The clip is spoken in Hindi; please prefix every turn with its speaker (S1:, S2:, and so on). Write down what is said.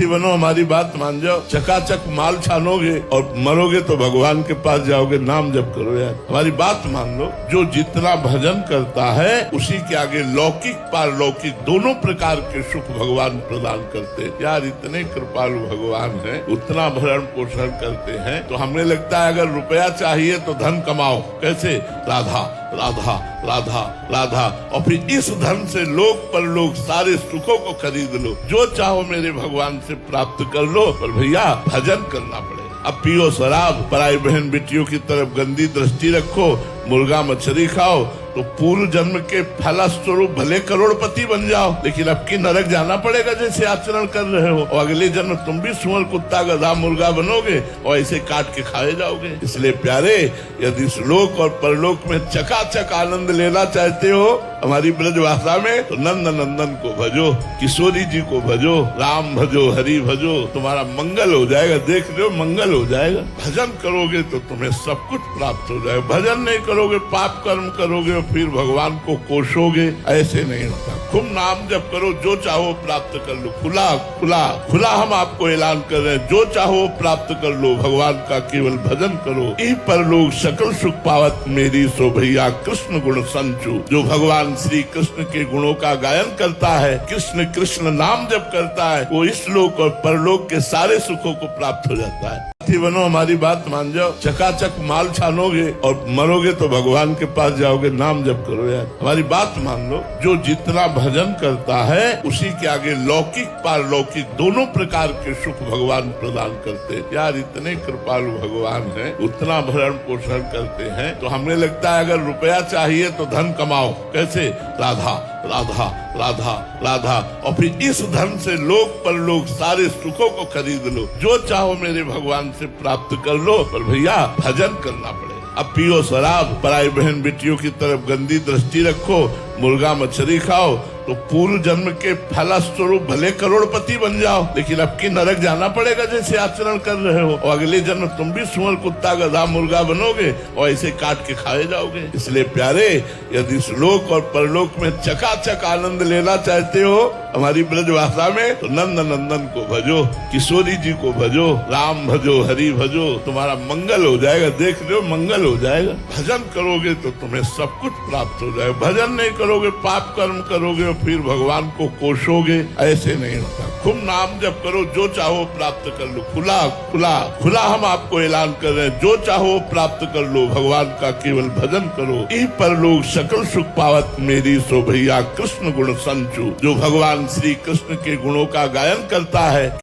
S1: साथी बनो, हमारी बात मान जाओ, चकाचक माल छानोगे और मरोगे तो भगवान के पास जाओगे। नाम जप करो यार, हमारी बात मान लो। जो जितना भजन करता है उसी के आगे लौकिक पारलौकिक दोनों प्रकार के सुख भगवान प्रदान करते हैं। यार इतने कृपालु भगवान हैं, उतना भरण पोषण करते हैं। तो हमें लगता है अगर रुपया चाहिए तो धन कमाओ, कैसे? राधा राधा राधा राधा, और फिर इस धन से लोक परलोक सारे सुखों को खरीद लो। जो चाहो मेरे भगवान से प्राप्त कर लो, पर भैया भजन करना पड़ेगा। अब पियो शराब, पराई बहन बेटियों की तरफ गंदी दृष्टि रखो, मुर्गा मछली खाओ, तो पूर्व जन्म के फलस्वरूप भले करोड़पति बन जाओ, लेकिन अब की नरक जाना पड़ेगा जैसे आचरण कर रहे हो। और अगले जन्म तुम भी सुअर कुत्ता गधा मुर्गा बनोगे और ऐसे काट के खाए जाओगे। इसलिए प्यारे, यदि श्लोक और परलोक में चकाचक आनंद लेना चाहते हो हमारी ब्रजभाषा में, तो नंद नंदन को भजो, किशोरी जी को भजो, राम भजो, हरि भजो, तुम्हारा मंगल हो जाएगा। देख रहे हो, मंगल हो जाएगा। भजन करोगे तो तुम्हें सब कुछ प्राप्त हो जाएगा। भजन नहीं करोगे, पाप कर्म करोगे, फिर भगवान को कोसोगे, ऐसे नहीं होता। खूब नाम जप करो, जो चाहो प्राप्त कर लो। खुला खुला खुला हम आपको ऐलान कर रहे हैं, जो चाहो प्राप्त कर लो। भगवान का केवल भजन करो, इह परलोक सकल सुख पावत मेरी सो भैया कृष्ण गुण संचु। जो भगवान श्री कृष्ण के गुणों का गायन करता है, कृष्ण कृष्ण नाम जप करता है, वो इस लोक और परलोक के सारे सुखों को प्राप्त हो जाता है। साथी बनो, हमारी बात मान जाओ, चकाचक माल छानोगे और मरोगे तो भगवान के पास जाओगे। नाम जप करो यार, हमारी बात मान लो। जो जितना भजन करता है उसी के आगे लौकिक पारलौकिक दोनों प्रकार के सुख भगवान प्रदान करते हैं। यार इतने कृपालु भगवान हैं, उतना भरण पोषण करते हैं। तो हमें लगता है अगर रुपया चाहिए तो धन कमाओ, कैसे? राधा राधा राधा राधा, और फिर इस धन से लोक परलोक सारे सुखों को खरीद लो। जो चाहो मेरे भगवान से प्राप्त कर लो, पर भैया भजन करना पड़ेगा। अब पियो शराब, पराई बहन बेटियों की तरफ गंदी दृष्टि रखो, मुर्गा मछली खाओ, तो पूर्व जन्म के फलस्वरूप भले करोड़पति बन जाओ, लेकिन अब की नरक जाना पड़ेगा जैसे आचरण कर रहे हो। और अगले जन्म तुम भी सुअर कुत्ता गधा मुर्गा बनोगे और ऐसे काट के खाए जाओगे। इसलिए प्यारे, यदि श्लोक और परलोक में चकाचक आनंद लेना चाहते हो हमारी ब्रजभाषा में, तो नंद नंदन को भजो, किशोरी जी को भजो, राम भजो, हरि भजो, तुम्हारा मंगल हो जाएगा। देख रहे हो, मंगल हो जाएगा। भजन करोगे तो तुम्हें सब कुछ प्राप्त हो जाएगा। भजन नहीं करोगे, पाप कर्म करोगे, फिर भगवान को कोसोगे, ऐसे नहीं होता। खूब नाम जप करो, जो चाहो प्राप्त कर लो। खुला खुला खुला हम आपको ऐलान कर रहे हैं, जो चाहो प्राप्त कर लो। भगवान का केवल भजन करो, इह परलोक सकल सुख पावत मेरी सो भैया कृष्ण गुण संचु। जो भगवान श्री कृष्ण के गुणों का गायन करता है,